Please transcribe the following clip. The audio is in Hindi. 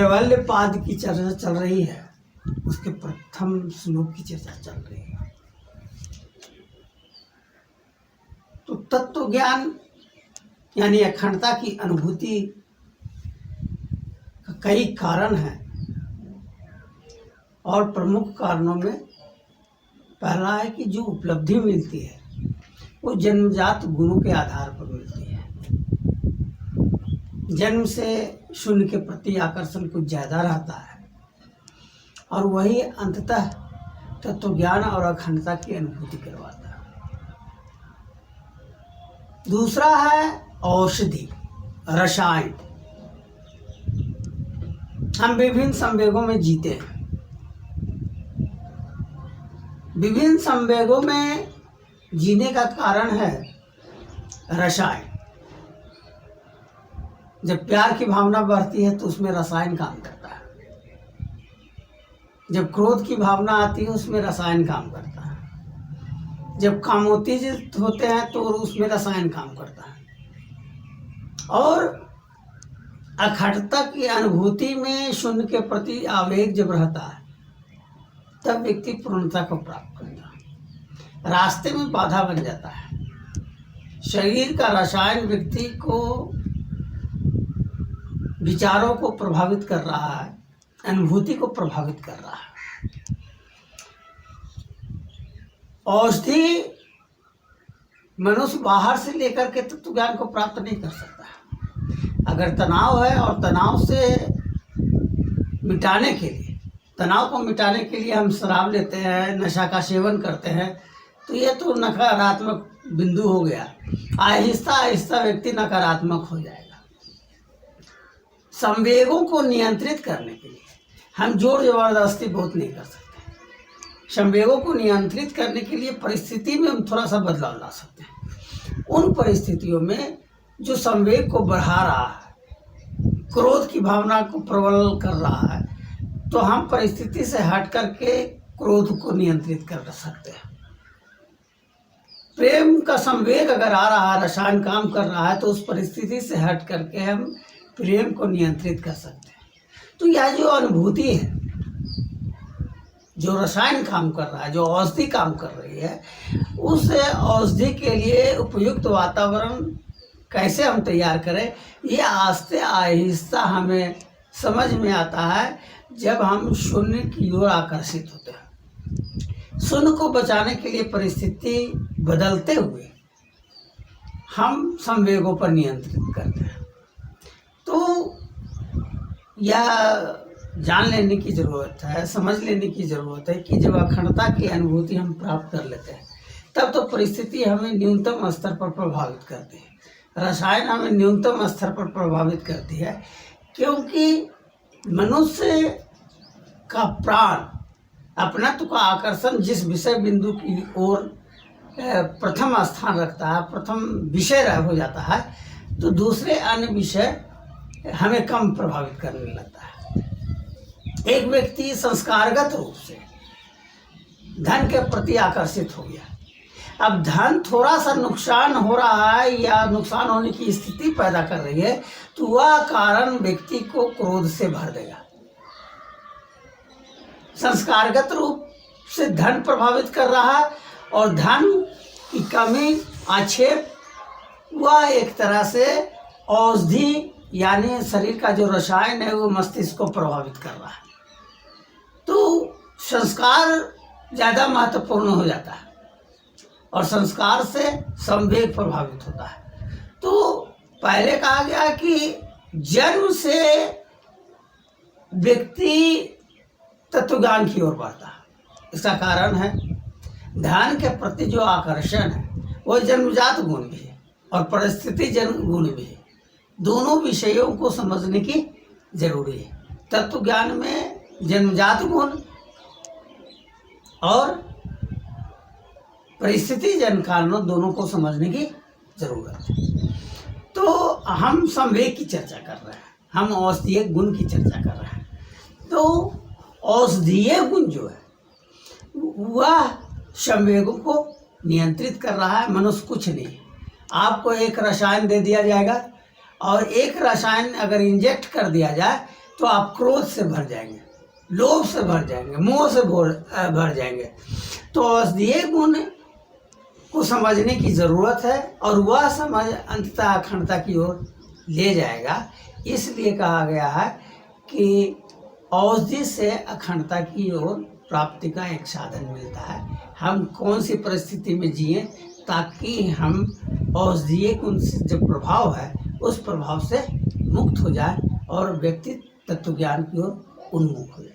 कैवल्य पाद की चर्चा चल रही है, उसके प्रथम श्लोक की चर्चा चल रही है। तो तत्व ज्ञान यानी अखंडता की अनुभूति का कई कारण हैं, और प्रमुख कारणों में पहला है कि जो उपलब्धि मिलती है वो जन्मजात गुणों के आधार पर मिलती है। जन्म से शून्य के प्रति आकर्षण कुछ ज़्यादा रहता है, और वही अंततः तत्वज्ञान और अखंडता की अनुभूति करवाता है। दूसरा है औषधि, रसायन। हम विभिन्न संवेगों में जीते हैं। विभिन्न संवेगों में जीने का कारण है रसायन। जब प्यार की भावना बढ़ती है तो उसमें रसायन काम करता है। जब क्रोध की भावना आती है उसमें रसायन काम करता है। जब कामोत्तेजित होते हैं तो उसमें रसायन काम करता है। और अखंडता की अनुभूति में शून्य के प्रति आवेग जब रहता है तब व्यक्ति पूर्णता को प्राप्त करता है। रास्ते में बाधा बन जाता है। शरीर का रसायन व्यक्ति को, विचारों को प्रभावित कर रहा है, अनुभूति को प्रभावित कर रहा है। औषधि मनुष्य बाहर से लेकर के तत्व ज्ञान को प्राप्त नहीं कर सकता। अगर तनाव है और तनाव से मिटाने के लिए, तनाव को मिटाने के लिए हम शराब लेते हैं, नशा का सेवन करते हैं, तो ये तो नकारात्मक बिंदु हो गया। आहिस्ता आहिस्ता व्यक्ति नकारात्मक हो जाएगा। संवेगों को नियंत्रित करने के लिए हम जोर जबरदस्ती बहुत नहीं कर सकते। संवेगों को नियंत्रित करने के लिए परिस्थिति में हम थोड़ा सा बदलाव ला सकते हैं। उन परिस्थितियों में जो संवेग को बढ़ा रहा है, क्रोध की भावना को प्रबल कर रहा है, तो हम परिस्थिति से हट करके क्रोध को नियंत्रित कर सकते हैं। प्रेम का संवेग अगर आ रहा है, रसायन काम कर रहा है, तो उस परिस्थिति से हट करके हम प्रेम को नियंत्रित कर सकते हैं। तो यह जो अनुभूति है, जो रसायन काम कर रहा है, जो औषधि काम कर रही है, उस औषधि के लिए उपयुक्त वातावरण कैसे हम तैयार करें, ये आस्ते आहिस्ता हमें समझ में आता है जब हम शून्य की ओर आकर्षित होते हैं। शून्य को बचाने के लिए परिस्थिति बदलते हुए हम संवेगों पर नियंत्रित करते हैं। तो यह जान लेने की ज़रूरत है, समझ लेने की ज़रूरत है कि जब अखंडता की अनुभूति हम प्राप्त कर लेते हैं तब तो परिस्थिति हमें न्यूनतम स्तर पर प्रभावित करती है, रसायन हमें न्यूनतम स्तर पर प्रभावित करती है। क्योंकि मनुष्य का प्राण अपनत्व का आकर्षण जिस विषय बिंदु की ओर प्रथम स्थान रखता है, प्रथम विषय हो जाता है, तो दूसरे अन्य विषय हमें कम प्रभावित करने लगता है। एक व्यक्ति संस्कारगत रूप से धन के प्रति आकर्षित हो गया। अब धन थोड़ा सा नुकसान हो रहा है या नुकसान होने की स्थिति पैदा कर रही है, तो वह कारण व्यक्ति को क्रोध से भर देगा। संस्कारगत रूप से धन प्रभावित कर रहा है, और धन की कमी, आक्षेप, वह एक तरह से औषधि यानी शरीर का जो रसायन है वो मस्तिष्क को प्रभावित कर रहा है। तो संस्कार ज़्यादा महत्वपूर्ण हो जाता है, और संस्कार से संवेग प्रभावित होता है। तो पहले कहा गया कि जन्म से व्यक्ति तत्वज्ञान की ओर बढ़ता है। इसका कारण है ध्यान के प्रति जो आकर्षण है वो जन्मजात गुण भी है और परिस्थिति जन्म गुण भी है। दोनों विषयों को समझने की जरूरी है। तत्व ज्ञान में जन्मजात गुण और परिस्थिति जन्य कारणों दोनों को समझने की जरूरत है। तो हम संवेग की चर्चा कर रहे हैं, हम औषधीय गुण की चर्चा कर रहे हैं। तो औषधीय गुण जो है वह संवेगों को नियंत्रित कर रहा है। मनुष्य कुछ नहीं, आपको एक रसायन दे दिया जाएगा और एक रसायन अगर इंजेक्ट कर दिया जाए तो आप क्रोध से भर जाएंगे, लोभ से भर जाएंगे, मोह से भर जाएंगे। तो औषधीय गुण को समझने की ज़रूरत है और वह समझ अंततः अखंडता की ओर ले जाएगा। इसलिए कहा गया है कि औषधि से अखंडता की ओर प्राप्ति का एक साधन मिलता है। हम कौन सी परिस्थिति में जिए ताकि हम औषधीय गुण से जो प्रभाव है उस प्रभाव से मुक्त हो जाए और व्यक्ति तत्व ज्ञान की ओर उन्मुख हो जाए।